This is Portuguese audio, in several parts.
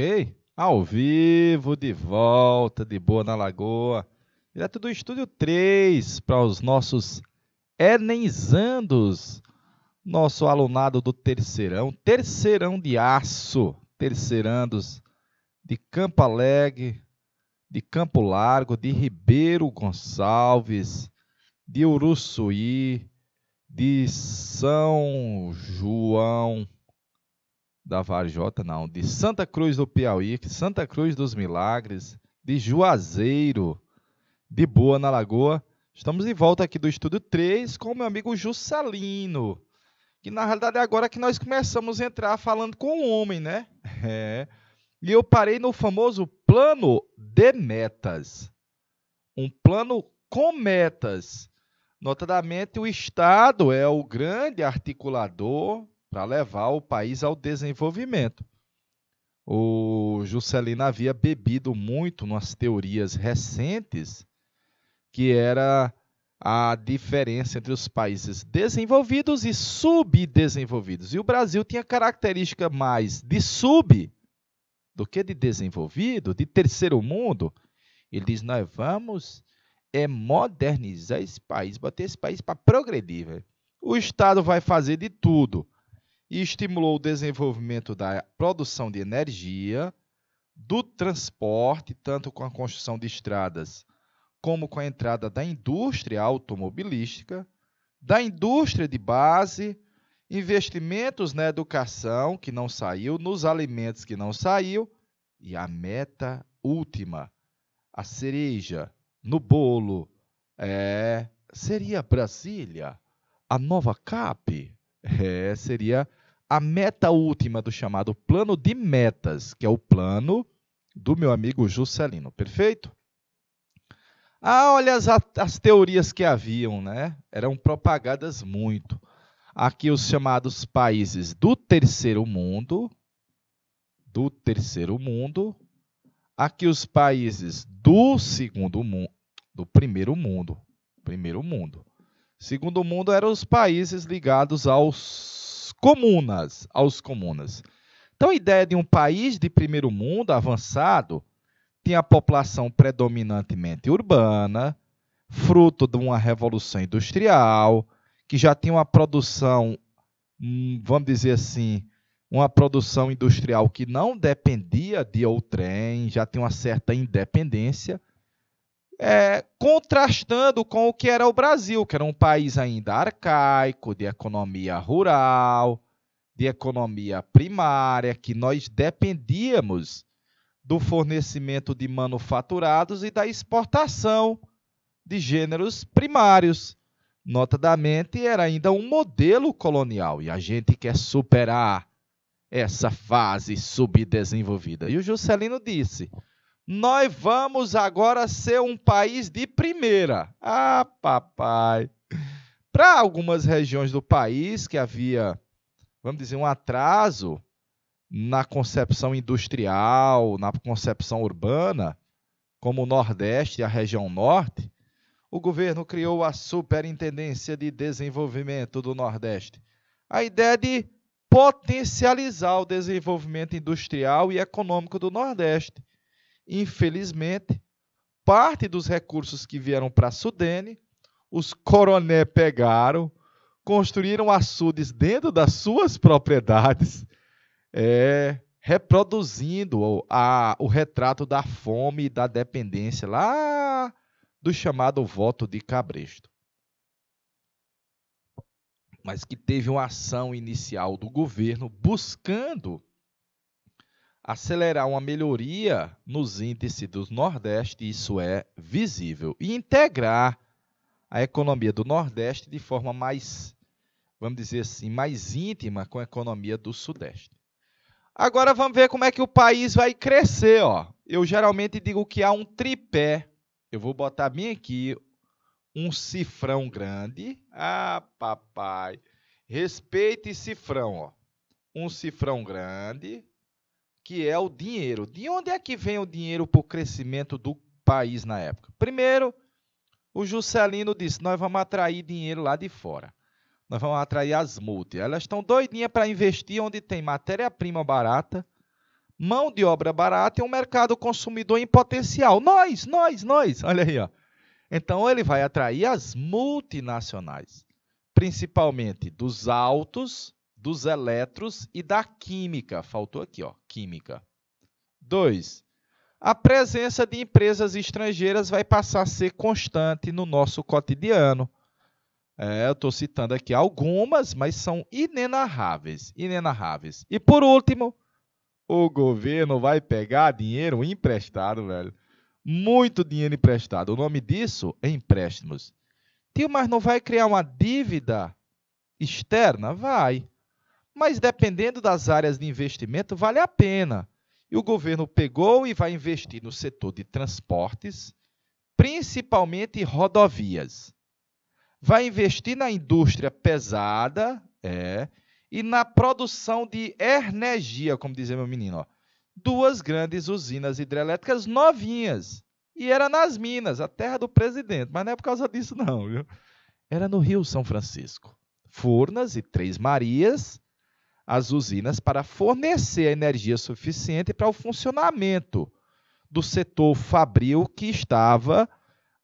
Ok? Ao vivo, de volta, de boa na Lagoa. Direto do Estúdio 3 para os nossos Enenzandos, nosso alunado do terceirão, terceirão de aço, terceirandos de Campo Alegre, de Campo Largo, de Ribeiro Gonçalves, de Uruçuí, de São João da Varjota, não, de Santa Cruz do Piauí, Santa Cruz dos Milagres, de Juazeiro, de Boa na Lagoa. Estamos de volta aqui do Estúdio 3 com o meu amigo Juscelino, que na realidade é agora que nós começamos a entrar falando com o homem, né? E eu parei no famoso plano de metas. Um plano com metas. Notadamente, o Estado é o grande articulador para levar o país ao desenvolvimento. O Juscelino havia bebido muito nas teorias recentes, que era a diferença entre os países desenvolvidos e subdesenvolvidos. E o Brasil tinha característica mais de sub do que de desenvolvido, de terceiro mundo. Ele diz, nós vamos modernizar esse país, botar esse país para progredir. Véio. O Estado vai fazer de tudo. E estimulou o desenvolvimento da produção de energia, do transporte, tanto com a construção de estradas, como com a entrada da indústria automobilística, da indústria de base, investimentos na educação, que não saiu, nos alimentos, que não saiu, e a meta última, a cereja no bolo, seria Brasília, a nova CAP, seria a meta última do chamado plano de metas, que é o plano do meu amigo Juscelino, perfeito? Olha as teorias que haviam, né? Eram propagadas muito. Aqui os chamados países do terceiro mundo, aqui os países do segundo mundo, do primeiro mundo. Segundo mundo eram os países ligados aos comunas. Então, a ideia de um país de primeiro mundo avançado tinha a população predominantemente urbana, fruto de uma revolução industrial, que já tinha uma produção, vamos dizer assim, uma produção industrial que não dependia de outrem, já tinha uma certa independência, contrastando com o que era o Brasil, que era um país ainda arcaico, de economia rural, de economia primária, que nós dependíamos do fornecimento de manufaturados e da exportação de gêneros primários. Notadamente, era ainda um modelo colonial, e a gente quer superar essa fase subdesenvolvida. E o Juscelino disse, nós vamos agora ser um país de primeira. Papai! Para algumas regiões do país que havia, vamos dizer, um atraso na concepção industrial, na concepção urbana, como o Nordeste e a região Norte, o governo criou a Superintendência de Desenvolvimento do Nordeste. A ideia de potencializar o desenvolvimento industrial e econômico do Nordeste. Infelizmente, parte dos recursos que vieram para a Sudene, os coroné pegaram, construíram açudes dentro das suas propriedades, reproduzindo o retrato da fome e da dependência lá do chamado voto de Cabresto. Mas que teve uma ação inicial do governo buscando acelerar uma melhoria nos índices do Nordeste, isso é visível, e integrar a economia do Nordeste de forma mais, vamos dizer assim, mais íntima com a economia do Sudeste. Agora vamos ver como é que o país vai crescer. Eu geralmente digo que há um tripé. Eu vou botar bem aqui um cifrão grande. Papai! Respeite cifrão. Um cifrão grande, que é o dinheiro. De onde é que vem o dinheiro para o crescimento do país na época? Primeiro, o Juscelino disse, nós vamos atrair dinheiro lá de fora. Nós vamos atrair as multi. Elas estão doidinhas para investir onde tem matéria-prima barata, mão de obra barata e um mercado consumidor em potencial. Nós, olha aí, ó. Então, ele vai atrair as multinacionais, principalmente dos autos, dos eletros e da química. Faltou aqui, ó, química. 2. A presença de empresas estrangeiras vai passar a ser constante no nosso cotidiano. Eu estou citando aqui algumas, mas são inenarráveis. E por último, o governo vai pegar dinheiro emprestado, velho. Muito dinheiro emprestado. O nome disso é empréstimos. Tio, mas não vai criar uma dívida externa? Vai. Mas dependendo das áreas de investimento, vale a pena. E o governo pegou e vai investir no setor de transportes, principalmente rodovias. Vai investir na indústria pesada, e na produção de energia, como dizia meu menino. Ó. 2 grandes usinas hidrelétricas novinhas. E era nas Minas, a terra do presidente. Mas não é por causa disso, não. Viu? Era no Rio São Francisco. Furnas e Três Marias, as usinas para fornecer a energia suficiente para o funcionamento do setor fabril que estava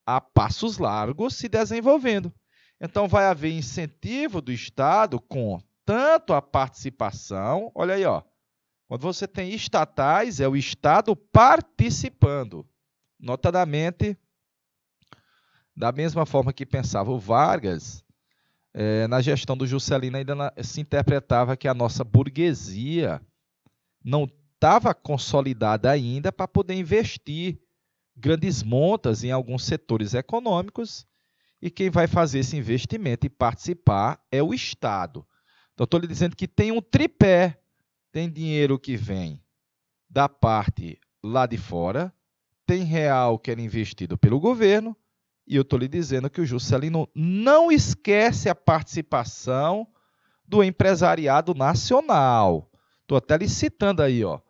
a passos largos se desenvolvendo. Então, vai haver incentivo do Estado com tanto a participação, olha aí, ó, quando você tem estatais, é o Estado participando. Notadamente, da mesma forma que pensava o Vargas, na gestão do Juscelino ainda se interpretava que a nossa burguesia não estava consolidada ainda para poder investir grandes montas em alguns setores econômicos, e quem vai fazer esse investimento e participar é o Estado. Então, estou lhe dizendo que tem um tripé. Tem dinheiro que vem da parte lá de fora, tem real que era investido pelo governo, e eu estou lhe dizendo que o Juscelino não esquece a participação do empresariado nacional. Estou até lhe citando aí, ó,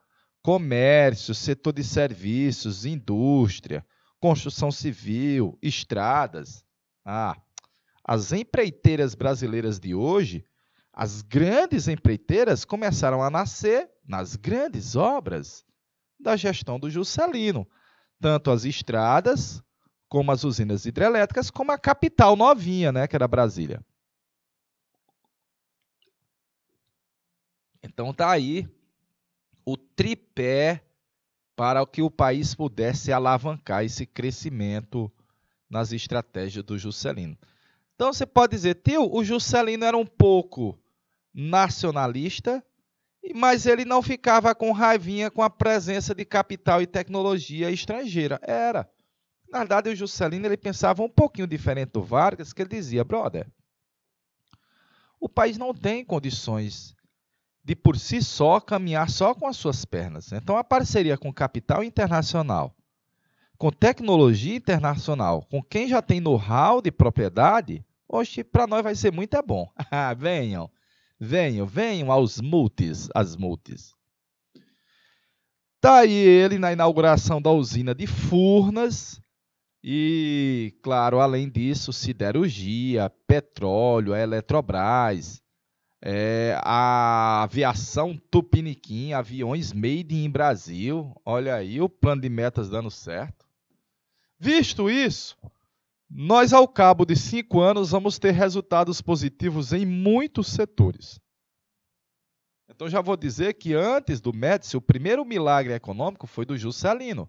comércio, setor de serviços, indústria, construção civil, estradas. As empreiteiras brasileiras de hoje, as grandes empreiteiras começaram a nascer nas grandes obras da gestão do Juscelino. Tanto as estradas, como as usinas hidrelétricas, como a capital novinha, né, que era Brasília. Então está aí o tripé para que o país pudesse alavancar esse crescimento nas estratégias do Juscelino. Então você pode dizer, tio, o Juscelino era um pouco nacionalista, mas ele não ficava com raivinha com a presença de capital e tecnologia estrangeira. Era. Na verdade, o Juscelino ele pensava um pouquinho diferente do Vargas, que ele dizia, brother, o país não tem condições de por si só caminhar só com as suas pernas. Então, a parceria com capital internacional, com tecnologia internacional, com quem já tem know-how de propriedade, hoje para nós vai ser muito bom. Venham aos as multis. Está aí ele na inauguração da usina de Furnas e, claro, além disso, siderurgia, petróleo, a Eletrobras, a aviação Tupiniquim, aviões made in Brasil. Olha aí o plano de metas dando certo. Visto isso, nós, ao cabo de 5 anos, vamos ter resultados positivos em muitos setores. Então, já vou dizer que antes do Médici, o primeiro milagre econômico foi do Juscelino,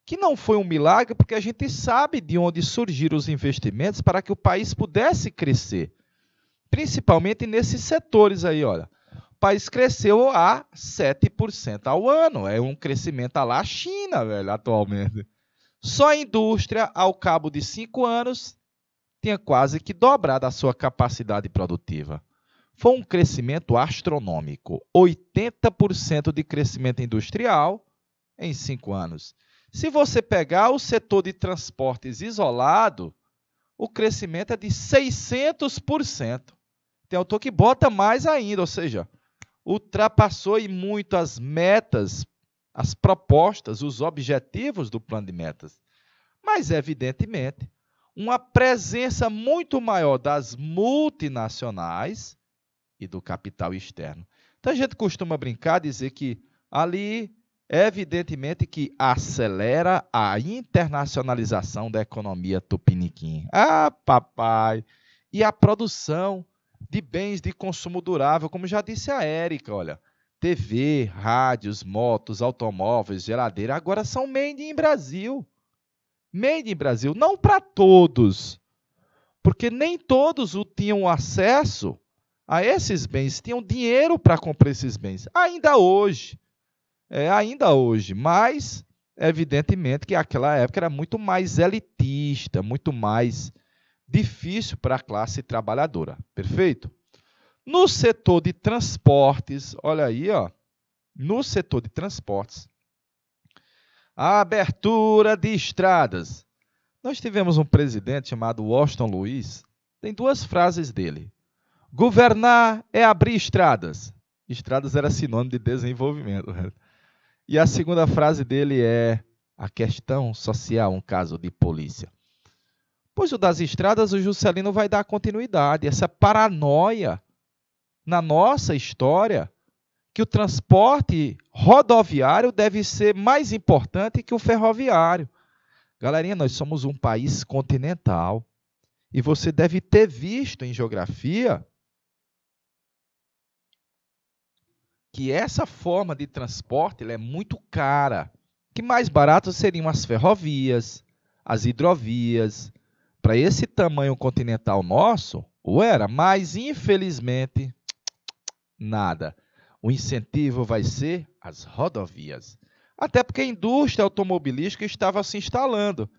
que não foi um milagre porque a gente sabe de onde surgiram os investimentos para que o país pudesse crescer, principalmente nesses setores aí, olha. O país cresceu a 7% ao ano, é um crescimento à la China, velho, atualmente. Só a indústria, ao cabo de 5 anos, tinha quase que dobrado a sua capacidade produtiva. Foi um crescimento astronômico, 80% de crescimento industrial em 5 anos. Se você pegar o setor de transportes isolado, o crescimento é de 600%. Tem autor que bota mais ainda, ou seja, ultrapassou em muito as metas, as propostas, os objetivos do plano de metas. Mas, evidentemente, uma presença muito maior das multinacionais e do capital externo. Então, a gente costuma brincar, dizer que Ali, evidentemente que acelera a internacionalização da economia tupiniquim. Ah, papai! E a produção de bens de consumo durável, como já disse a Érica, olha, TV, rádios, motos, automóveis, geladeira, agora são made in Brasil. Made in Brasil, não para todos, porque nem todos tinham acesso a esses bens, tinham dinheiro para comprar esses bens, ainda hoje, mas evidentemente que aquela época era muito mais elitista, muito mais difícil para a classe trabalhadora, perfeito? No setor de transportes, olha aí, ó, no setor de transportes, a abertura de estradas. Nós tivemos um presidente chamado Washington Luiz, tem duas frases dele. Governar é abrir estradas. Estradas era sinônimo de desenvolvimento. E a segunda frase dele é a questão social, um caso de polícia. Pois o das estradas, o Juscelino vai dar continuidade. Essa paranoia na nossa história que o transporte rodoviário deve ser mais importante que o ferroviário. Galerinha, nós somos um país continental e você deve ter visto em geografia que essa forma de transporte ela é muito cara. Que mais barato seriam as ferrovias, as hidrovias. Para esse tamanho continental nosso, mas infelizmente nada. O incentivo vai ser as rodovias. Até porque a indústria automobilística estava se instalando.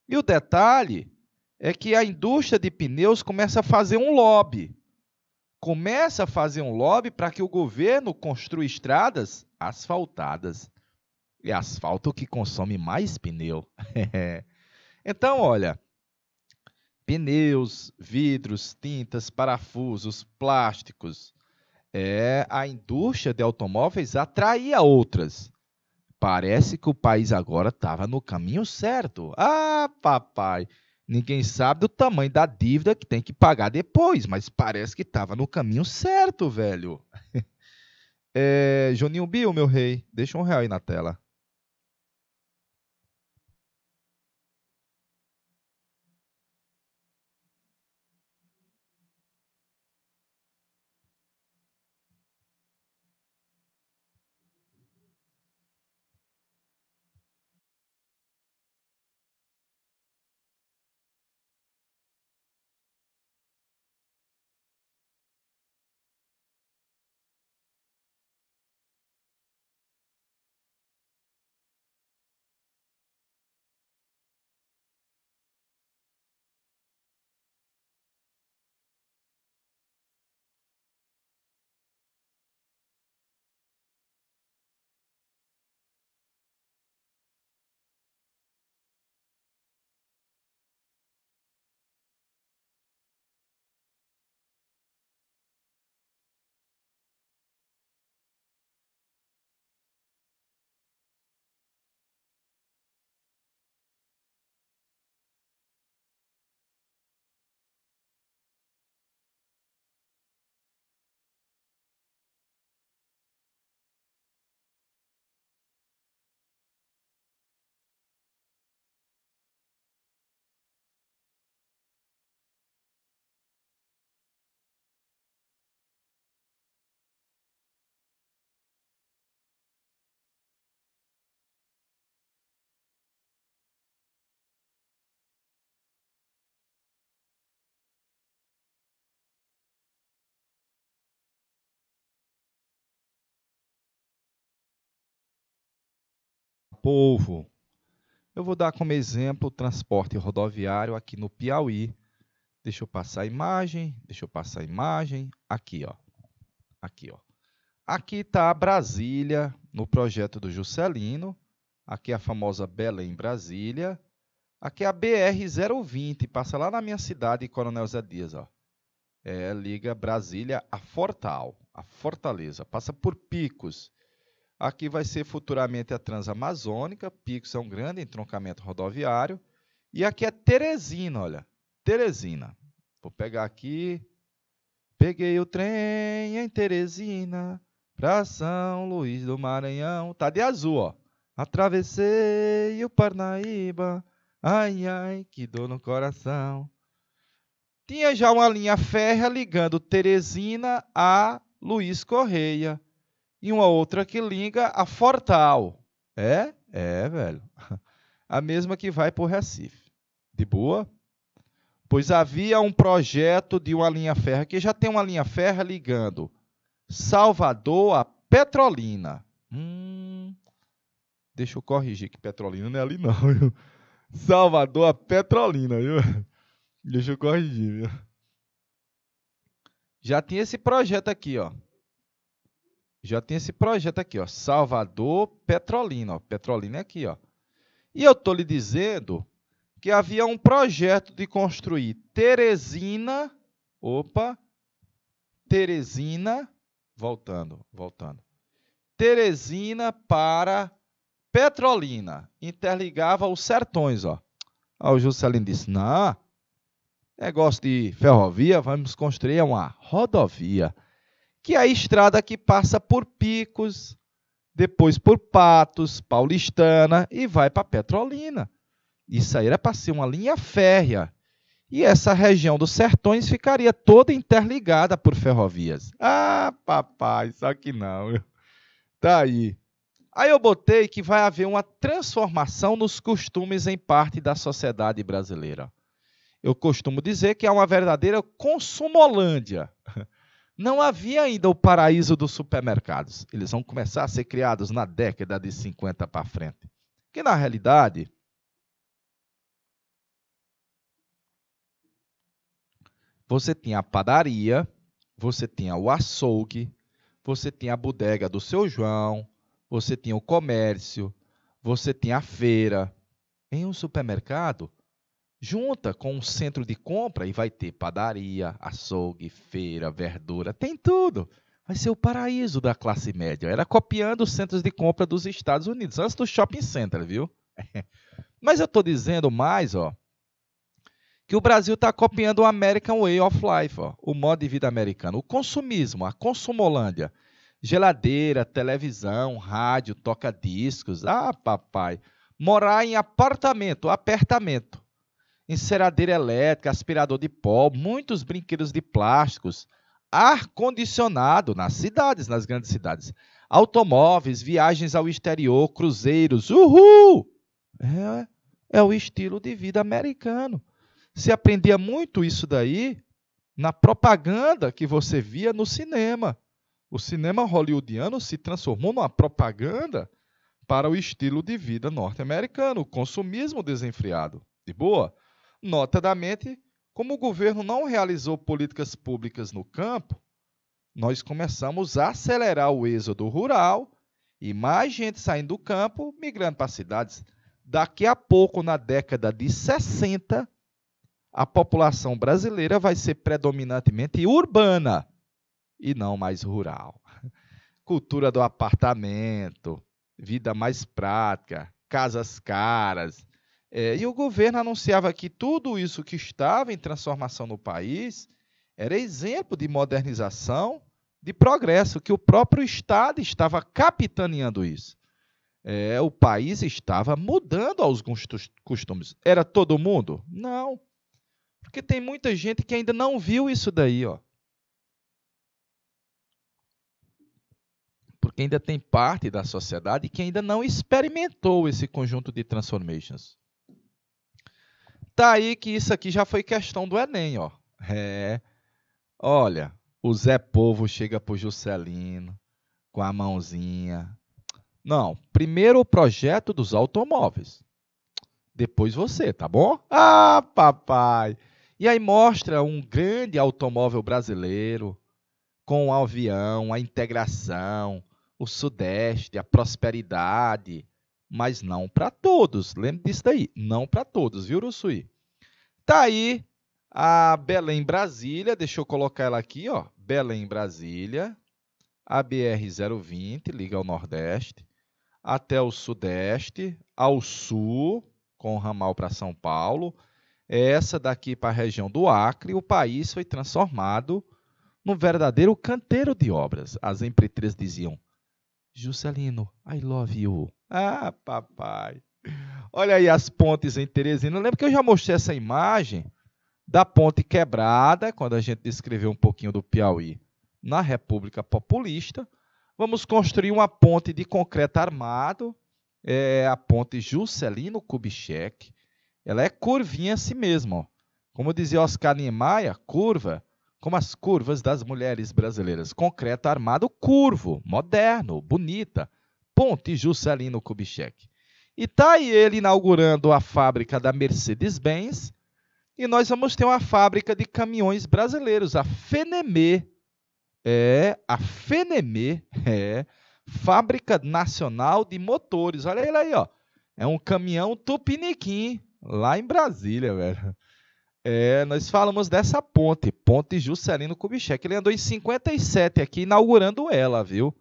E o detalhe é que a indústria de pneus começa a fazer um lobby. Começa a fazer um lobby para que o governo construa estradas asfaltadas. E asfalto que consome mais pneu. Então, olha, pneus, vidros, tintas, parafusos, plásticos. A indústria de automóveis atraía outras. Parece que o país agora estava no caminho certo. Ah, papai, ninguém sabe do tamanho da dívida que tem que pagar depois, mas parece que estava no caminho certo, velho. Juninho Bio, meu rei, deixa R$1 aí na tela. Povo, eu vou dar como exemplo o transporte rodoviário aqui no Piauí. Deixa eu passar a imagem, Aqui, ó. Aqui está Brasília, no projeto do Juscelino. Aqui é a famosa Belém, Brasília. Aqui é a BR-020, passa lá na minha cidade, Coronel Zé Dias, ó. Liga Brasília a Fortaleza, passa por Picos. Aqui vai ser futuramente a Transamazônica. Picos é um grande entroncamento rodoviário. E aqui é Teresina, olha. Teresina. Vou pegar aqui. Peguei o trem em Teresina pra São Luís do Maranhão. Tá de azul, ó. Atravessei o Parnaíba, ai, ai, que dor no coração. Tinha já uma linha férrea ligando Teresina a Luiz Correia. E uma outra que liga a Fortal. É, velho. A mesma que vai para o Recife. De boa? Pois havia um projeto de uma linha férrea, que já tem uma linha férrea ligando Salvador a Petrolina. Deixa eu corrigir que Petrolina não é ali não, viu? Salvador a Petrolina, viu? Deixa eu corrigir, viu? Já tinha esse projeto aqui, ó. Salvador, Petrolina, ó. Petrolina é aqui, ó. E eu estou lhe dizendo que havia um projeto de construir Teresina, voltando. Teresina para Petrolina, interligava os sertões, ó. Aí o Juscelino disse, não, negócio de ferrovia, vamos construir uma rodovia, que é a estrada que passa por Picos, depois por Patos, Paulistana e vai para Petrolina. Isso aí era para ser uma linha férrea. E essa região dos sertões ficaria toda interligada por ferrovias. Ah, papai, só que não. Tá aí. Aí eu botei que vai haver uma transformação nos costumes em parte da sociedade brasileira. Eu costumo dizer que é uma verdadeira consumolândia. Não havia ainda o paraíso dos supermercados. Eles vão começar a ser criados na década de 50 para frente. Que, na realidade, você tinha a padaria, você tinha o açougue, você tinha a bodega do seu João, você tinha o comércio, você tinha a feira. Em um supermercado, junta com um centro de compra e vai ter padaria, açougue, feira, verdura, tem tudo. Vai ser o paraíso da classe média. Era copiando os centros de compra dos Estados Unidos, antes do shopping center, viu? Mas eu estou dizendo mais, ó, que o Brasil está copiando o American Way of Life, ó, o modo de vida americano, o consumismo, a consumolândia. Geladeira, televisão, rádio, toca-discos. Ah, papai. Morar em apartamento. Enceradeira elétrica, aspirador de pó, muitos brinquedos de plásticos, ar-condicionado nas cidades, nas grandes cidades, automóveis, viagens ao exterior, cruzeiros, uhul! É o estilo de vida americano. Se aprendia muito isso daí na propaganda que você via no cinema. O cinema hollywoodiano se transformou numa propaganda para o estilo de vida norte-americano, o consumismo desenfreado. De boa? Notadamente, como o governo não realizou políticas públicas no campo, nós começamos a acelerar o êxodo rural e mais gente saindo do campo, migrando para as cidades. Daqui a pouco, na década de 60, a população brasileira vai ser predominantemente urbana e não mais rural. Cultura do apartamento, vida mais prática, casas caras. E o governo anunciava que tudo isso que estava em transformação no país era exemplo de modernização, de progresso, que o próprio Estado estava capitaneando isso. O país estava mudando alguns costumes. Era todo mundo? Não. Porque tem muita gente que ainda não viu isso daí, ó. Porque ainda tem parte da sociedade que ainda não experimentou esse conjunto de transformations. Tá aí que isso aqui já foi questão do Enem, ó. Olha, o Zé Povo chega pro Juscelino com a mãozinha. Não, primeiro o projeto dos automóveis. Depois você, tá bom? Ah, papai! E aí mostra um grande automóvel brasileiro com o avião, a integração, o Sudeste, a prosperidade, mas não para todos. Lembre disso daí, não para todos, viu, Uruçuí? Tá aí a Belém-Brasília, deixa eu colocar ela aqui, ó, Belém-Brasília, a BR-020, liga ao Nordeste, até o Sudeste, ao Sul, com o ramal para São Paulo, essa daqui para a região do Acre, o país foi transformado num verdadeiro canteiro de obras. As empreiteiras diziam: Juscelino, I love you. Ah, papai. Olha aí as pontes em Teresina. Eu lembro que eu já mostrei essa imagem da ponte quebrada, quando a gente descreveu um pouquinho do Piauí na República Populista. Vamos construir uma ponte de concreto armado, a ponte Juscelino Kubitschek. Ela é curvinha assim mesmo, ó. Como dizia Oscar Niemeyer, curva, como as curvas das mulheres brasileiras. Concreto armado curvo, moderno, bonita. Ponte Juscelino Kubitschek. E está aí ele inaugurando a fábrica da Mercedes-Benz, e nós vamos ter uma fábrica de caminhões brasileiros, a FENEME. A FENEME, Fábrica Nacional de Motores. Olha ele aí, ó. É um caminhão tupiniquim, lá em Brasília, velho. Nós falamos dessa ponte, Ponte Juscelino Kubitschek. Ele andou em 57 aqui, inaugurando ela, viu?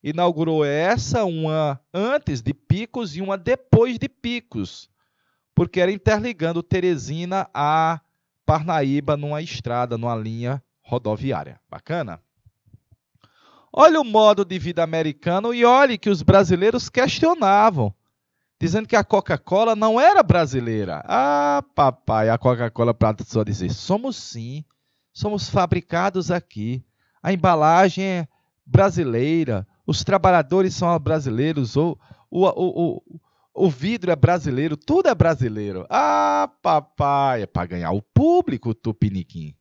Inaugurou essa, uma antes de Picos e uma depois de Picos, porque era interligando Teresina a Parnaíba numa estrada, numa linha rodoviária. Bacana? Olha o modo de vida americano e olhe que os brasileiros questionavam, dizendo que a Coca-Cola não era brasileira. Ah, papai, a Coca-Cola para só dizer, somos sim, somos fabricados aqui. A embalagem é brasileira, os trabalhadores são brasileiros, o vidro é brasileiro, tudo é brasileiro. Ah, papai, é para ganhar o público, tupiniquim.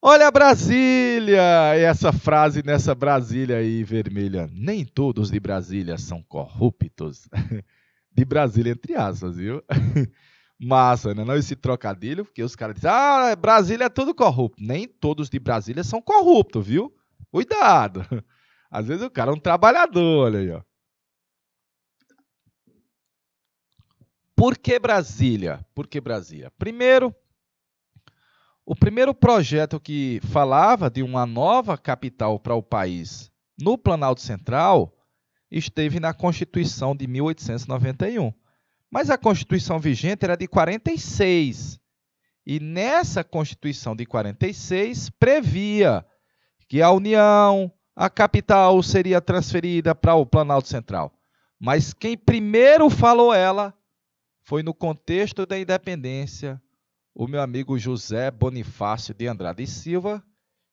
Olha Brasília! E essa frase nessa Brasília aí vermelha. Nem todos de Brasília são corruptos. De Brasília, entre aspas, viu? Massa, né? Não esse trocadilho, porque os caras dizem, Brasília é tudo corrupto. Nem todos de Brasília são corruptos, viu? Cuidado! Às vezes o cara é um trabalhador, olha aí, ó. Por que Brasília? Por que Brasília? Primeiro, o primeiro projeto que falava de uma nova capital para o país no Planalto Central esteve na Constituição de 1891. Mas a Constituição vigente era de 46. E nessa Constituição de 46 previa que a União, a capital seria transferida para o Planalto Central. Mas quem primeiro falou ela foi no contexto da independência, o meu amigo José Bonifácio de Andrade e Silva,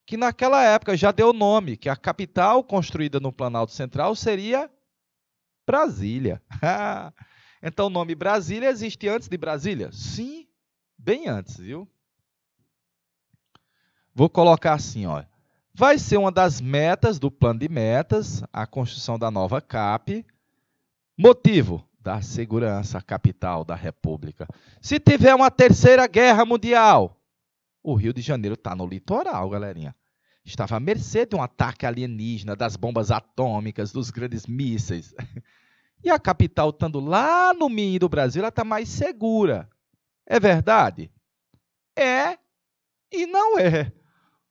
que naquela época já deu o nome, que a capital construída no Planalto Central seria Brasília. Então o nome Brasília existe antes de Brasília? Sim, bem antes, viu? Vou colocar assim, ó. Vai ser uma das metas do plano de metas, a construção da nova CAP. Motivo: da segurança, capital da República. Se tiver uma terceira guerra mundial, o Rio de Janeiro está no litoral, galerinha. Estava à mercê de um ataque alienígena, das bombas atômicas, dos grandes mísseis. E a capital, estando lá no meio do Brasil, ela está mais segura. É verdade? É e não é.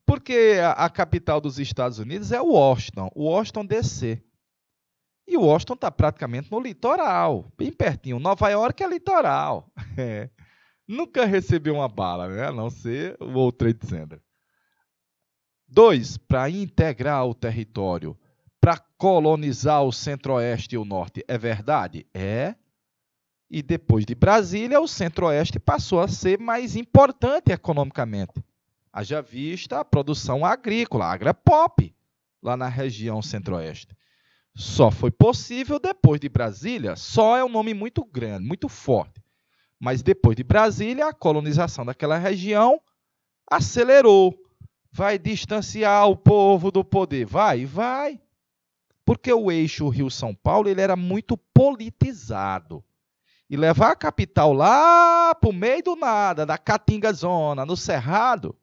Porque a capital dos Estados Unidos é Washington DC. E Washington está praticamente no litoral, bem pertinho. Nova York é litoral. Nunca recebeu uma bala, né? A não ser o World Trade Center. 2, para integrar o território, para colonizar o centro-oeste e o norte. É verdade? É. E depois de Brasília, o centro-oeste passou a ser mais importante economicamente. Haja vista a produção agrícola, agropop, lá na região centro-oeste. Só foi possível depois de Brasília, só é um nome muito grande, muito forte. Mas depois de Brasília, a colonização daquela região acelerou. Vai distanciar o povo do poder? Vai. Porque o eixo Rio-São Paulo ele era muito politizado. E levar a capital lá para o meio do nada, da Caatinga Zona, no Cerrado,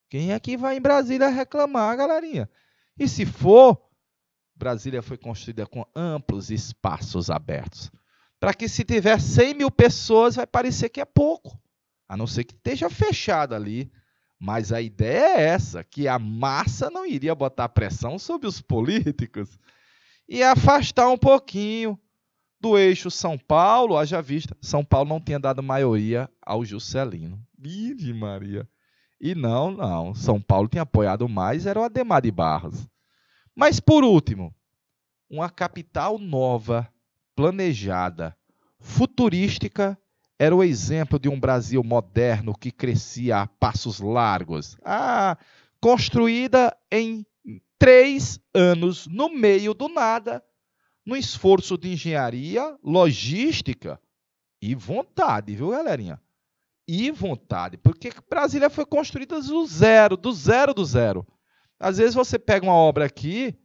quem é que vai em Brasília reclamar, galerinha? E se for, Brasília foi construída com amplos espaços abertos. Para que se tiver 100 mil pessoas, vai parecer que é pouco. A não ser que esteja fechado ali. Mas a ideia é essa, que a massa não iria botar pressão sobre os políticos e afastar um pouquinho do eixo São Paulo, haja vista. São Paulo não tinha dado maioria ao Juscelino. Virgem Maria. E não, São Paulo tinha apoiado mais, era o Adhemar de Barros. Mas, por último, uma capital nova, planejada, futurística, era o exemplo de um Brasil moderno que crescia a passos largos. Construída em 3 anos, no meio do nada, no esforço de engenharia, logística e vontade, viu, galerinha? E vontade, porque Brasília foi construída do zero, do zero, do zero. Às vezes você pega uma obra aqui,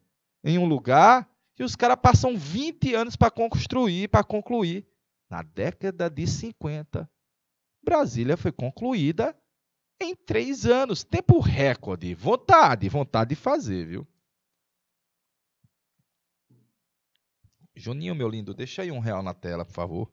em um lugar, e os caras passam 20 anos para construir, para concluir. Na década de 50, Brasília foi concluída em 3 anos. Tempo recorde. Vontade de fazer, viu? Juninho, meu lindo, deixa aí R$1 na tela, por favor.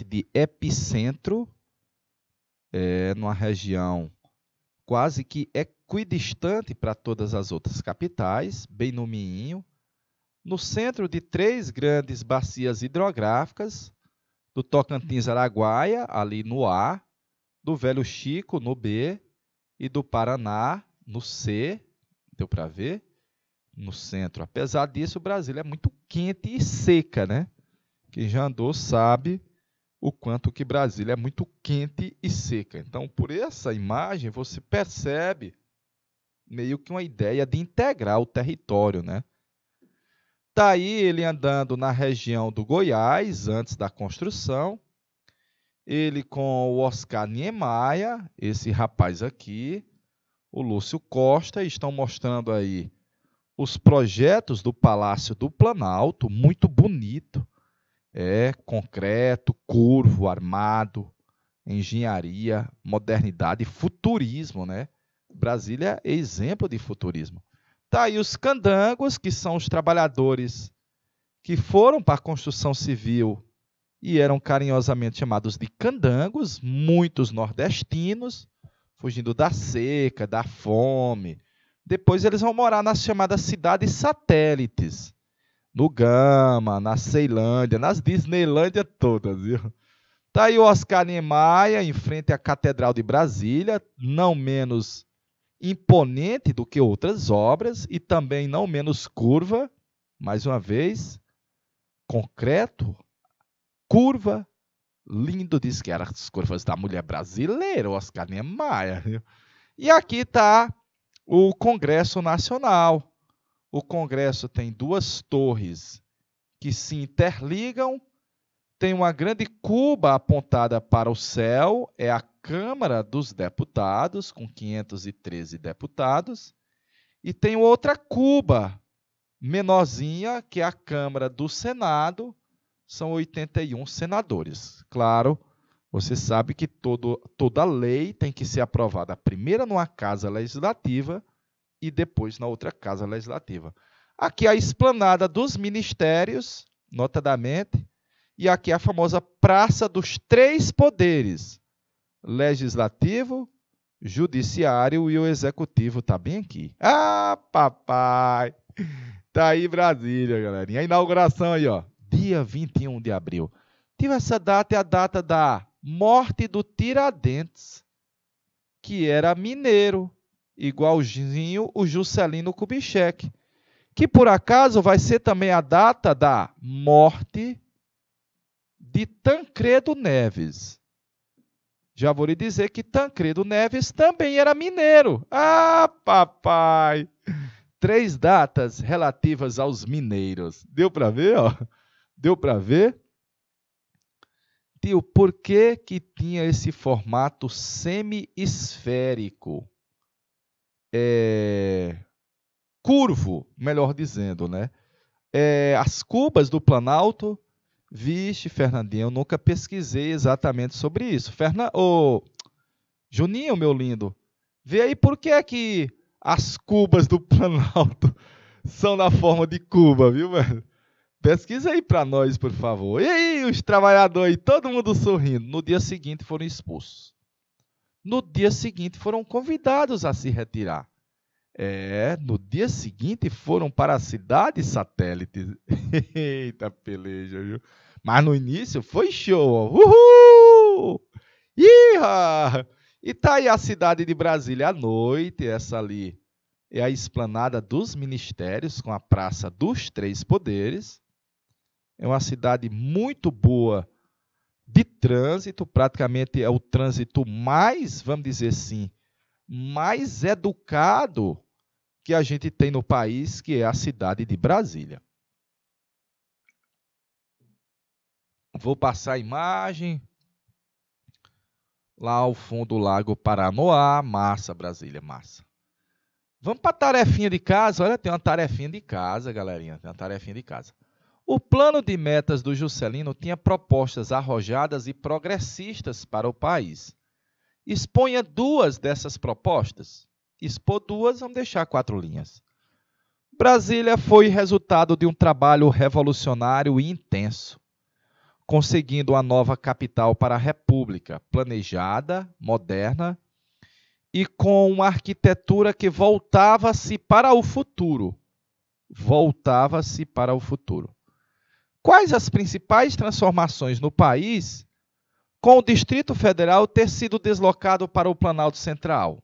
De epicentro, numa região quase que equidistante para todas as outras capitais, bem no meio, no centro de 3 grandes bacias hidrográficas, do Tocantins-Araguaia, ali no A, do Velho Chico, no B, e do Paraná, no C, deu para ver? No centro. Apesar disso, o Brasil é muito quente e seca, né? Quem já andou sabe o quanto que Brasília é muito quente e seca. Então, por essa imagem, você percebe meio que uma ideia de integrar o território, né? Daí ele andando na região do Goiás, antes da construção, ele com o Oscar Niemeyer, esse rapaz aqui, o Lúcio Costa, estão mostrando aí os projetos do Palácio do Planalto, muito bonito, concreto, curvo, armado, engenharia, modernidade, futurismo, né? Brasília é exemplo de futurismo. Tá aí os candangos, que são os trabalhadores que foram para a construção civil e eram carinhosamente chamados de candangos, muitos nordestinos, fugindo da seca, da fome. Depois eles vão morar nas chamadas cidades satélites, no Gama, na Ceilândia, nas Disneylândia todas, viu? Tá aí o Oscar Niemeyer, em frente à Catedral de Brasília, não menos imponente do que outras obras e também não menos curva, mais uma vez, concreto, curva, lindo, diz que eram as curvas da mulher brasileira, o Oscar Niemeyer. E aqui está o Congresso Nacional. O Congresso tem 2 torres que se interligam, tem uma grande cuba apontada para o céu, é a Câmara dos Deputados, com 513 deputados, e tem outra cuba menorzinha, que é a Câmara do Senado, são 81 senadores. Claro, você sabe que toda lei tem que ser aprovada primeiro numa casa legislativa e depois na outra casa legislativa. Aqui a esplanada dos ministérios, notadamente, e aqui a famosa Praça dos Três Poderes: Legislativo, Judiciário e o Executivo. Tá bem aqui. Ah, papai! Tá aí Brasília, galerinha. A inauguração aí, ó, dia 21 de abril. Tive essa data, é a data da morte do Tiradentes, que era mineiro, igualzinho o Juscelino Kubitschek, que por acaso vai ser também a data da morte de Tancredo Neves. Já vou lhe dizer que Tancredo Neves também era mineiro. Ah, papai! 3 datas relativas aos mineiros. Deu para ver, ó? Deu para ver? Tio, por que que tinha esse formato semi-esférico? Curvo, melhor dizendo, né? As cubas do Planalto. Vixe, Fernandinho, eu nunca pesquisei exatamente sobre isso. Juninho, meu lindo, vê aí por que é que as cubas do Planalto são na forma de cuba, viu, mano? Pesquisa aí para nós, por favor. E aí, os trabalhadores, todo mundo sorrindo. No dia seguinte foram expulsos. No dia seguinte foram convidados a se retirar. No dia seguinte foram para a cidade satélite. Eita peleja, viu? Mas no início foi show. Uhul! Iha! E tá aí a cidade de Brasília à noite, essa ali é a esplanada dos ministérios com a Praça dos Três Poderes. É uma cidade muito boa de trânsito, praticamente é o trânsito mais, vamos dizer assim, mais educado que a gente tem no país, que é a cidade de Brasília. Vou passar a imagem. Lá ao fundo, o Lago Paranoá. Massa, Brasília, massa. Vamos para a tarefinha de casa. Olha, tem uma tarefinha de casa, galerinha. Tem uma tarefinha de casa. O plano de metas do Juscelino tinha propostas arrojadas e progressistas para o país. Exponha 2 dessas propostas. Expor 2, vamos deixar 4 linhas. Brasília foi resultado de um trabalho revolucionário e intenso, conseguindo uma nova capital para a República, planejada, moderna e com uma arquitetura que voltava-se para o futuro. Voltava-se para o futuro. Quais as principais transformações no país com o Distrito Federal ter sido deslocado para o Planalto Central?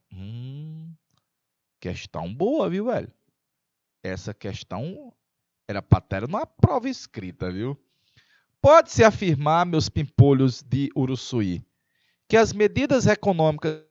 Questão boa, viu, velho? Essa questão era para ter numa prova escrita, viu? Pode-se afirmar, meus pimpolhos de Uruçuí, que as medidas econômicas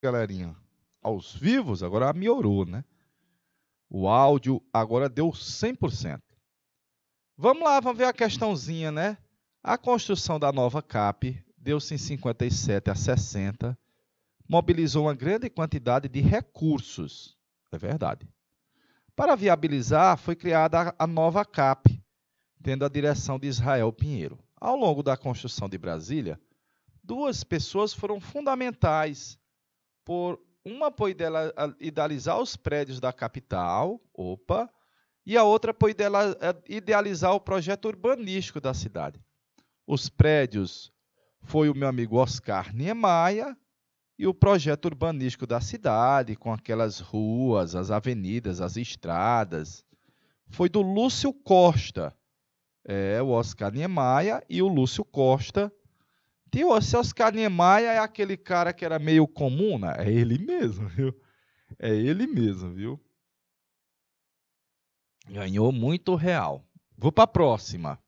galerinha, aos vivos, agora melhorou, né? O áudio agora deu 100%. Vamos lá, vamos ver a questãozinha, né? A construção da nova CAP deu-se em 57 a 60, mobilizou uma grande quantidade de recursos, é verdade. Para viabilizar, foi criada a nova CAP, tendo a direção de Israel Pinheiro. Ao longo da construção de Brasília, duas pessoas foram fundamentais, uma por idealizar os prédios da capital, e a outra por idealizar o projeto urbanístico da cidade. Os prédios foi o meu amigo Oscar Niemeyer e o projeto urbanístico da cidade, com aquelas ruas, as avenidas, as estradas, foi do Lúcio Costa. O Oscar Niemeyer e o Lúcio Costa. Esse Oscar Niemeyer é aquele cara que era meio comum, né? É ele mesmo, viu? É ele mesmo, viu? Ganhou muito real. Vou para a próxima.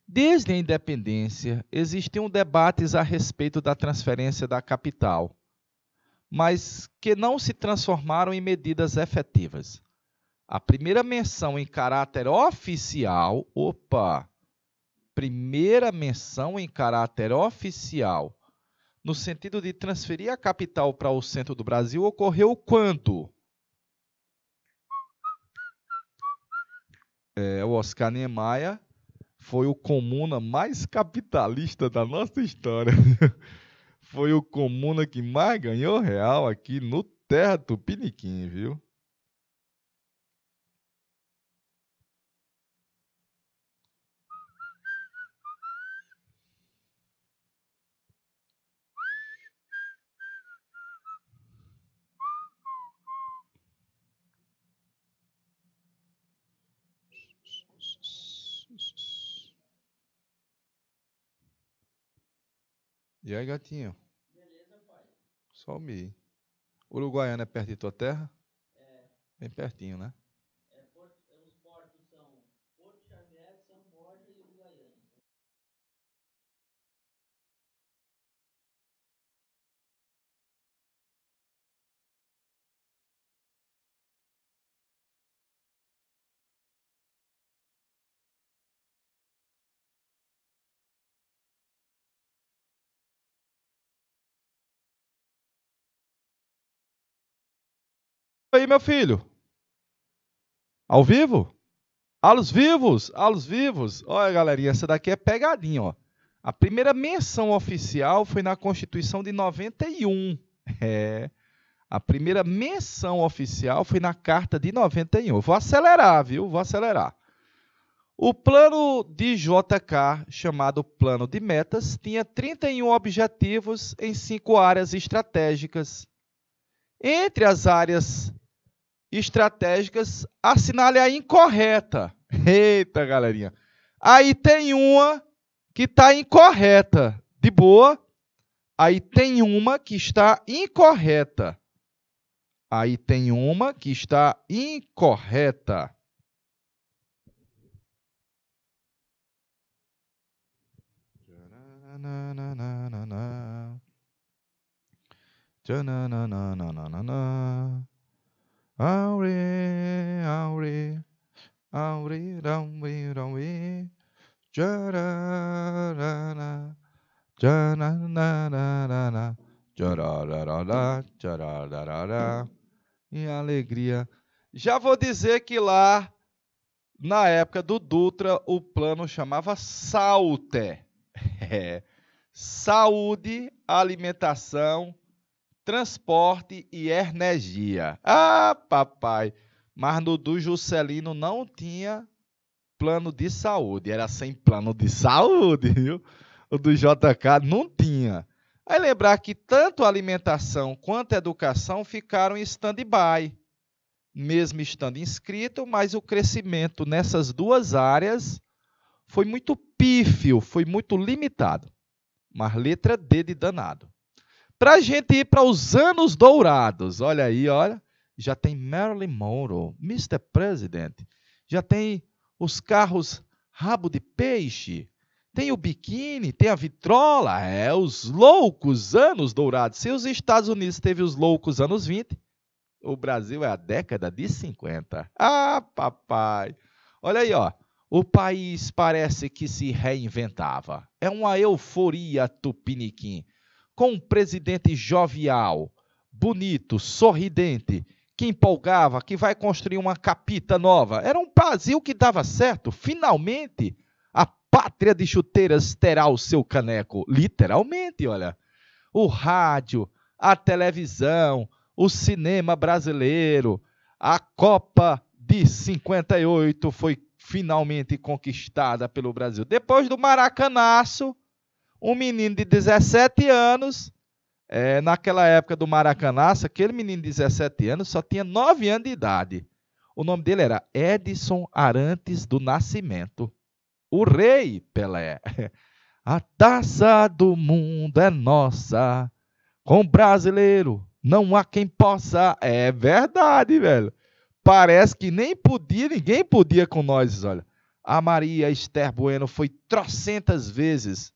Desde a independência, existiam debates a respeito da transferência da capital, mas que não se transformaram em medidas efetivas. A primeira menção em caráter oficial, primeira menção em caráter oficial, no sentido de transferir a capital para o centro do Brasil, ocorreu quando? O Oscar Niemeyer foi o comuna mais capitalista da nossa história. Foi o comuna que mais ganhou real aqui no Terra Tupiniquim, viu? E aí, gatinho? Beleza, pai. Só o Mi. Uruguaiana é perto de tua terra? É. Bem pertinho, né? Os portos são Porto Xavier, São Borja e Uruguaiana. E aí, meu filho? Ao vivo? Aos vivos? Aos vivos? Olha, galerinha, essa daqui é pegadinha, ó. A primeira menção oficial foi na Constituição de 91. A primeira menção oficial foi na Carta de 91. Eu vou acelerar, viu? Vou acelerar. O plano de JK, chamado Plano de Metas, tinha 31 objetivos em 5 áreas estratégicas. Entre as áreas estratégicas, assinale a incorreta. Eita, galerinha. Aí tem uma que está incorreta. De boa. Aí tem uma que está incorreta. Aí tem uma que está incorreta. E alegria. Já vou dizer que lá, na época do Dutra, o plano chamava SAUTE. Saúde, alimentação, transporte e energia. Ah, papai! Mas no do Juscelino não tinha plano de saúde. Era sem plano de saúde, viu? O do JK não tinha. Aí lembrar que tanto a alimentação quanto a educação ficaram em stand-by, mesmo estando inscrito, mas o crescimento nessas duas áreas foi muito pífio, foi muito limitado. Mas letra D de danado. Para a gente ir para os anos dourados, olha aí, olha, já tem Marilyn Monroe, Mr. President, já tem os carros rabo de peixe, tem o biquíni, tem a vitrola, os loucos anos dourados. Se os Estados Unidos teve os loucos anos 20, o Brasil é a década de 50. Ah, papai! Olha aí, ó. O país parece que se reinventava. É uma euforia tupiniquim. Com um presidente jovial, bonito, sorridente, que empolgava, que vai construir uma capita nova. Era um Brasil que dava certo. Finalmente, a pátria de chuteiras terá o seu caneco. Literalmente, olha. O rádio, a televisão, o cinema brasileiro, a Copa de 58 foi finalmente conquistada pelo Brasil. Depois do Maracanaço, um menino de 17 anos, naquela época do Maracanaço, aquele menino de 17 anos só tinha 9 anos de idade. O nome dele era Edson Arantes do Nascimento, o Rei Pelé. A taça do mundo é nossa, com brasileiro não há quem possa. É verdade, velho. Parece que nem podia, ninguém podia com nós, olha. A Maria Esther Bueno foi trocentas vezes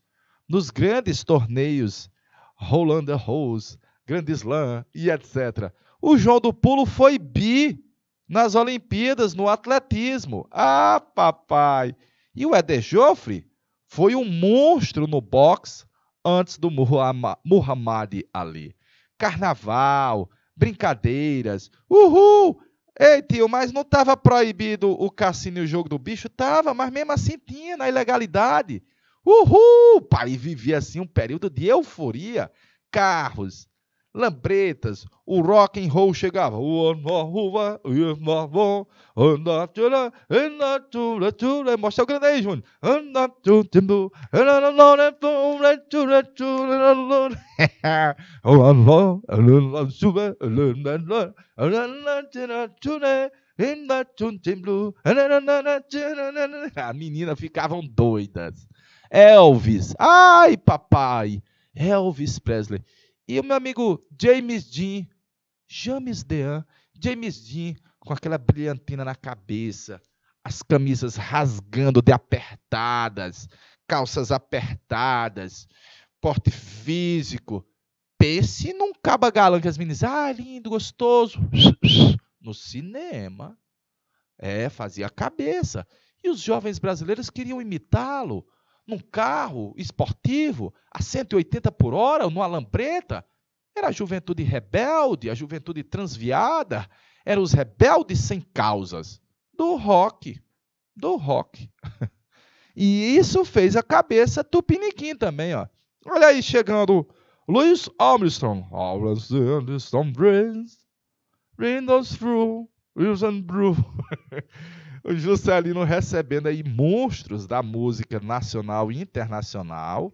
nos grandes torneios, Roland Garros, Grand Slam e etc. O João do Pulo foi bi nas Olimpíadas, no atletismo. Ah, papai! E o Eder Joffre foi um monstro no boxe antes do Muhammad Ali. Carnaval, brincadeiras, uhul! Ei, tio, mas não estava proibido o cassino e o jogo do bicho? Tava, mas mesmo assim tinha, na ilegalidade. Uhul! O país vivia assim um período de euforia. Carros, lambretas, o rock and roll chegava. Mostra o grande aí, Júnior. As meninas ficavam doidas. Elvis, ai papai, Elvis Presley. E o meu amigo James Dean, com aquela brilhantina na cabeça, as camisas rasgando de apertadas, calças apertadas, porte físico. Pense num caba galã que as meninas, lindo, gostoso, no cinema. Fazia a cabeça. E os jovens brasileiros queriam imitá-lo num carro esportivo a 180 por hora, ou numa lambreta. Era a juventude rebelde, a juventude transviada, eram os rebeldes sem causas do rock. E isso fez a cabeça tupiniquim também, ó. Olha aí chegando Louis Armstrong. Windows through, Wilson Brew. O Juscelino recebendo aí monstros da música nacional e internacional.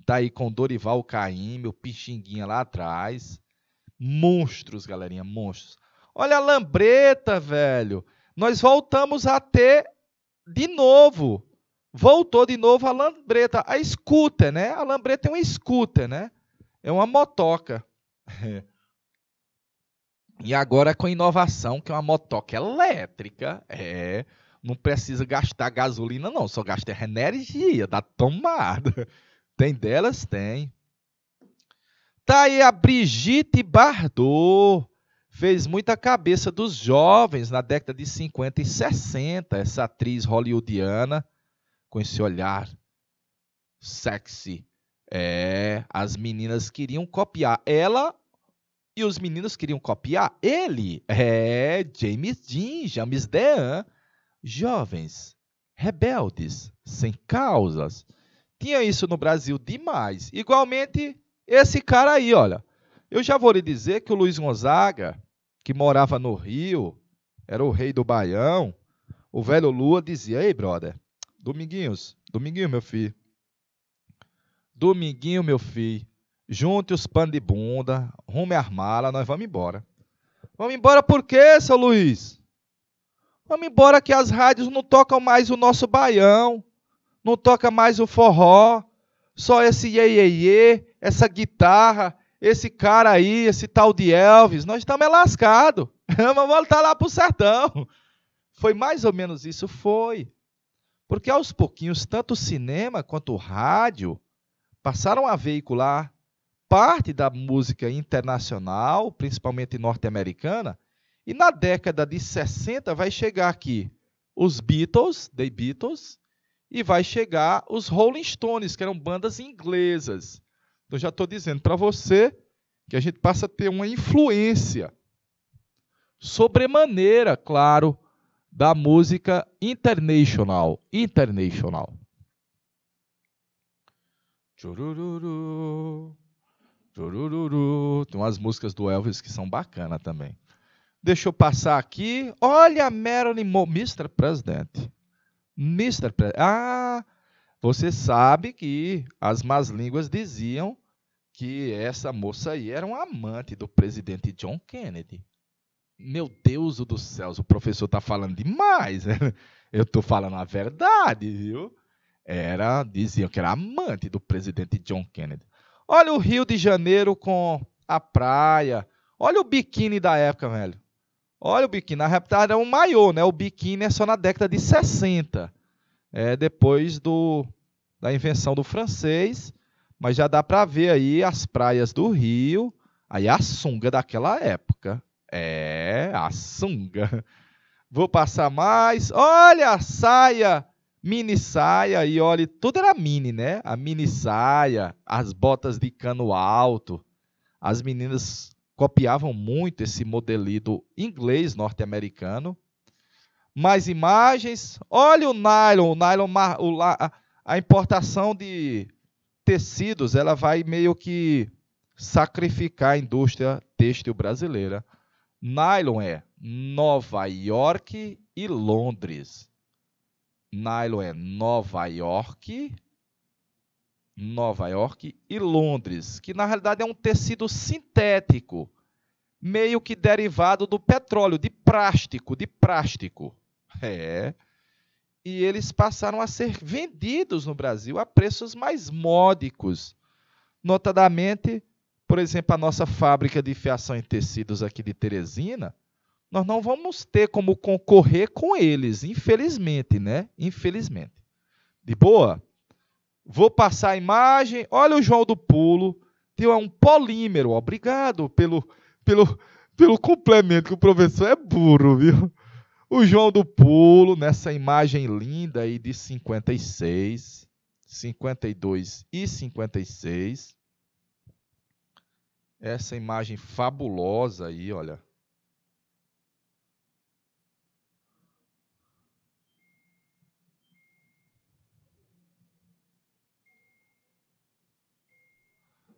Tá aí com Dorival Caymmi, o Pixinguinha lá atrás. Monstros, galerinha, monstros. Olha a lambreta, velho. Nós voltamos a ter de novo. Voltou de novo a lambreta. A scooter, né? A lambreta é uma scooter, né? É uma motoca. E agora com inovação, que é uma motoca elétrica. Não precisa gastar gasolina, não. Só gasta energia da tomada. Tem delas? Tem. Tá aí a Brigitte Bardot. Fez muita cabeça dos jovens na década de 50 e 60. Essa atriz hollywoodiana, com esse olhar sexy. As meninas queriam copiar ela e os meninos queriam copiar ele. James Dean. Jovens, rebeldes, sem causas. Tinha isso no Brasil demais. Igualmente, esse cara aí, olha. Eu já vou lhe dizer que o Luiz Gonzaga, que morava no Rio, era o rei do Baião. O velho Lua dizia, ei, brother, Dominguinho, meu filho. Dominguinho, meu filho. Junte os panos de bunda, rume as malas, nós vamos embora. Vamos embora por quê, seu Luiz? Vamos embora que as rádios não tocam mais o nosso baião. Não toca mais o forró, só esse iê, essa guitarra, esse cara aí, esse tal de Elvis. Nós estamos lascados. Vamos voltar lá para o sertão. Foi mais ou menos isso? Foi. Porque aos pouquinhos, tanto o cinema quanto o rádio passaram a veicular parte da música internacional, principalmente norte-americana, e na década de 60 vai chegar aqui os Beatles, The Beatles, e vai chegar os Rolling Stones, que eram bandas inglesas. Então já estou dizendo para você que a gente passa a ter uma influência sobremaneira, claro, da música international. Churururu, churururu. Tem umas músicas do Elvis que são bacanas também. Deixa eu passar aqui. Olha a Marilyn Monroe, Mr. President. Você sabe que as más línguas diziam que essa moça aí era uma amante do presidente John Kennedy. Meu Deus do céu, o professor está falando demais. Eu estou falando a verdade, viu? Diziam que era amante do presidente John Kennedy. Olha o Rio de Janeiro com a praia. Olha o biquíni da época, velho. Olha o biquíni. Na época era um maiô, né? O biquíni é só na década de 60. Depois da invenção do francês. Mas já dá para ver aí as praias do Rio. Aí a sunga daquela época. A sunga. Vou passar mais. Olha a saia. Mini saia. E olha, tudo era mini, né? A mini saia. As botas de cano alto. As meninas copiavam muito esse modelito inglês norte-americano. Mais imagens. Olha o nylon. A importação de tecidos, ela vai meio que sacrificar a indústria têxtil brasileira. Nylon é Nova York e Londres. Nylon é Nova York e Londres, que na realidade é um tecido sintético, meio que derivado do petróleo, de plástico. E eles passaram a ser vendidos no Brasil a preços mais módicos. Notadamente, por exemplo, a nossa fábrica de fiação em tecidos aqui de Teresina, nós não vamos ter como concorrer com eles, infelizmente, né? Infelizmente. De boa? Vou passar a imagem. Olha o João do Pulo. Tem um polímero. Obrigado pelo complemento, que o professor é burro, viu? O João do Pulo, nessa imagem linda aí de 56, 52 e 56. Essa imagem fabulosa aí, olha.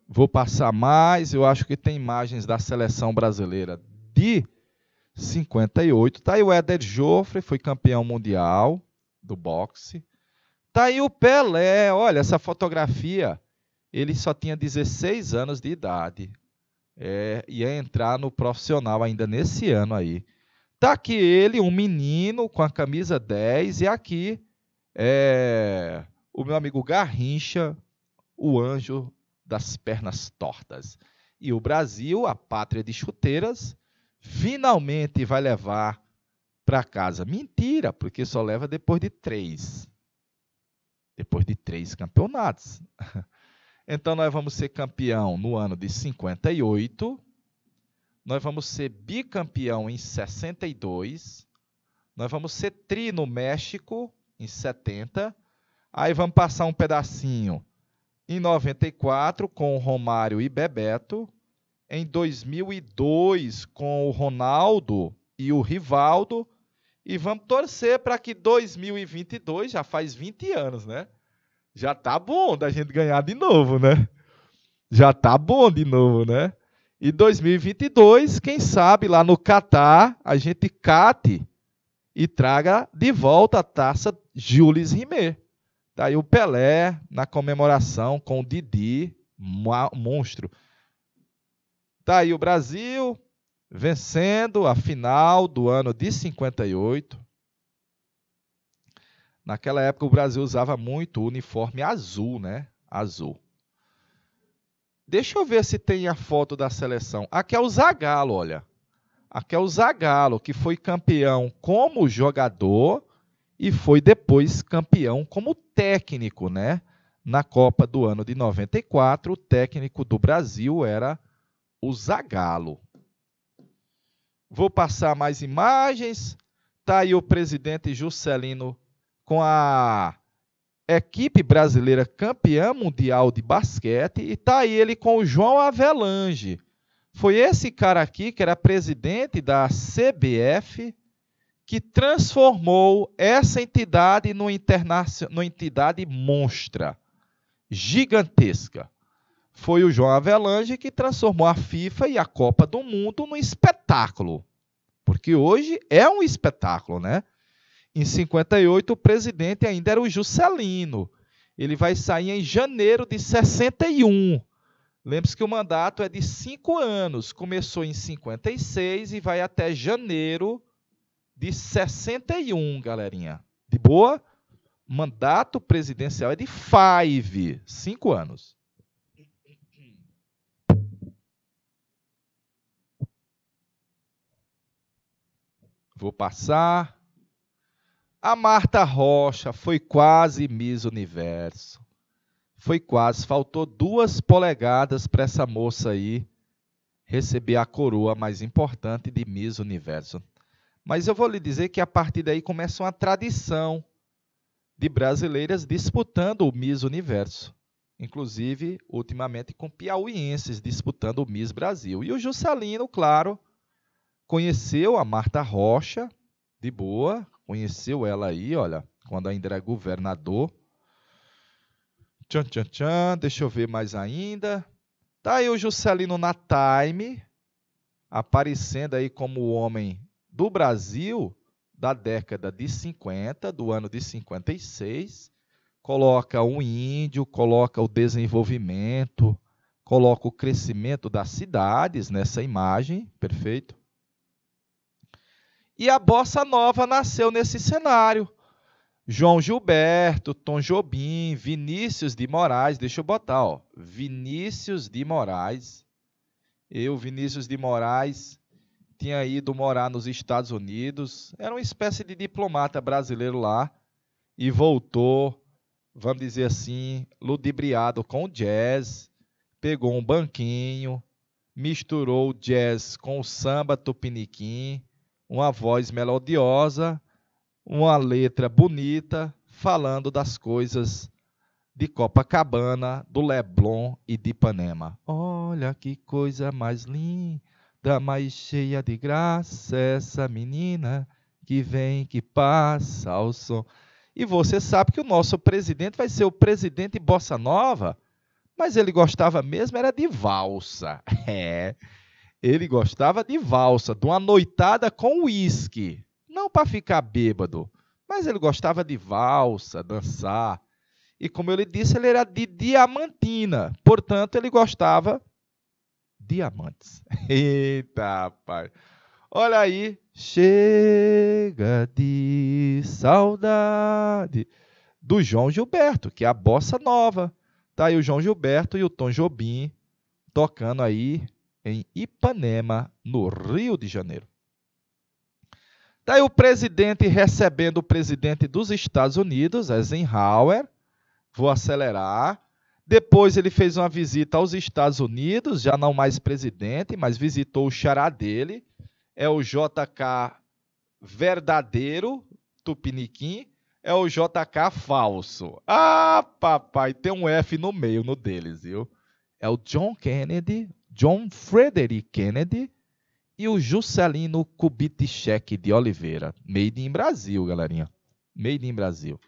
Vou passar mais, eu acho que tem imagens da seleção brasileira de 58. Está aí o Éder Joffre, foi campeão mundial do boxe. Está aí o Pelé, olha essa fotografia. Ele só tinha 16 anos de idade. Ia entrar no profissional ainda nesse ano aí. Está aqui ele, um menino com a camisa 10. E aqui o meu amigo Garrincha, o anjo das pernas tortas. E o Brasil, a pátria de chuteiras, finalmente vai levar para casa. Mentira, porque só leva depois de 3. Depois de 3 campeonatos. Então, nós vamos ser campeão no ano de 58. Nós vamos ser bicampeão em 62. Nós vamos ser tri no México em 70. Aí vamos passar um pedacinho em 94 com o Romário e Bebeto. Em 2002 com o Ronaldo e o Rivaldo. E vamos torcer para que 2022, já faz 20 anos, né? Já tá bom da gente ganhar de novo, né? Já tá bom de novo, né? E 2022, quem sabe lá no Catar, a gente cate e traga de volta a taça Jules Rimet. Tá aí o Pelé na comemoração com o Didi, monstro. Tá aí o Brasil vencendo a final do ano de 58. Naquela época o Brasil usava muito o uniforme azul, né? Azul. Deixa eu ver se tem a foto da seleção. Aqui é o Zagallo, olha. Aqui é o Zagallo, que foi campeão como jogador e foi depois campeão como técnico, né? Na Copa do ano de 94, o técnico do Brasil era o Zagallo. Vou passar mais imagens. Está aí o presidente Juscelino com a equipe brasileira campeã mundial de basquete. E está aí ele com o João Avelange. Foi esse cara aqui, que era presidente da CBF, que transformou essa entidade numa entidade monstra, gigantesca. Foi o João Avelange que transformou a FIFA e a Copa do Mundo num espetáculo. Porque hoje é um espetáculo, né? Em 58, o presidente ainda era o Juscelino. Ele vai sair em janeiro de 61. Lembre-se que o mandato é de 5 anos. Começou em 56 e vai até janeiro de 61, galerinha. De boa? Mandato presidencial é de 5 anos. Vou passar. A Marta Rocha foi quase Miss Universo. Foi quase. Faltou 2 polegadas para essa moça aí receber a coroa mais importante de Miss Universo. Mas eu vou lhe dizer que a partir daí começa uma tradição de brasileiras disputando o Miss Universo. Inclusive, ultimamente, com piauienses disputando o Miss Brasil. E o Juscelino, claro, conheceu a Marta Rocha, de boa, conheceu ela aí, olha, quando ainda era governador. Tchan, tchan, tchan, deixa eu ver mais ainda. Tá aí o Juscelino na Time, aparecendo aí como o homem do Brasil da década de 50, do ano de 56. Coloca o índio, coloca o desenvolvimento, coloca o crescimento das cidades nessa imagem, perfeito? E a Bossa Nova nasceu nesse cenário. João Gilberto, Tom Jobim, Vinícius de Moraes, deixa eu botar, ó, Vinícius de Moraes. Vinícius de Moraes, tinha ido morar nos Estados Unidos, era uma espécie de diplomata brasileiro lá, e voltou, vamos dizer assim, ludibriado com o jazz, pegou um banquinho, misturou o jazz com o samba tupiniquim, uma voz melodiosa, uma letra bonita, falando das coisas de Copacabana, do Leblon e de Ipanema. Olha que coisa mais linda, mais cheia de graça, essa menina que vem, que passa ao som. E você sabe que o nosso presidente vai ser o presidente Bossa Nova, mas ele gostava mesmo era de valsa. Ele gostava de valsa, de uma noitada com uísque. Não para ficar bêbado, mas ele gostava de valsa, dançar. E como eu lhe disse, ele era de Diamantina. Portanto, ele gostava de diamantes. Eita, rapaz. Olha aí. Chega de saudade. Do João Gilberto, que é a Bossa Nova. Tá aí o João Gilberto e o Tom Jobim tocando aí em Ipanema, no Rio de Janeiro. Daí o presidente recebendo o presidente dos Estados Unidos, Eisenhower. Vou acelerar. Depois ele fez uma visita aos Estados Unidos, já não mais presidente, mas visitou o xará dele. É o JK verdadeiro, tupiniquim. É o JK falso. Ah, papai, tem um F no meio, no deles, viu? É o John Kennedy, John Frederick Kennedy, e o Juscelino Kubitschek de Oliveira. Made in Brasil, galerinha. Made in Brasil.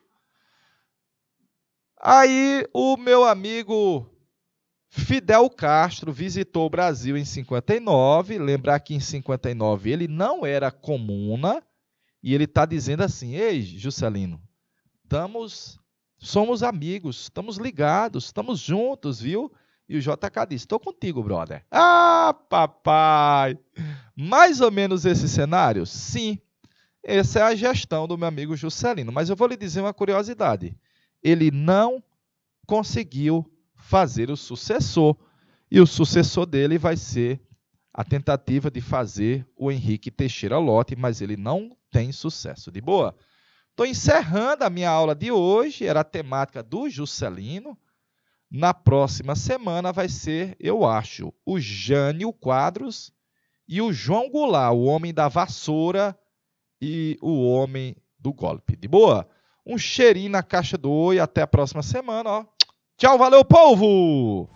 Aí o meu amigo Fidel Castro visitou o Brasil em 59. Lembrar que em 59 ele não era comuna. E ele está dizendo assim: ei, Juscelino, somos amigos, estamos ligados, estamos juntos, viu? E o JK disse: estou contigo, brother. Ah, papai! Mais ou menos esse cenário? Sim. Essa é a gestão do meu amigo Juscelino. Mas eu vou lhe dizer uma curiosidade. Ele não conseguiu fazer o sucessor. E o sucessor dele vai ser a tentativa de fazer o Henrique Teixeira Lott, mas ele não tem sucesso. De boa? Estou encerrando a minha aula de hoje, era a temática do Juscelino. Na próxima semana vai ser, eu acho, o Jânio Quadros e o João Goulart, o homem da vassoura e o homem do golpe. De boa? Um cheirinho na caixa do oi, até a próxima semana. Ó. Tchau, valeu, povo!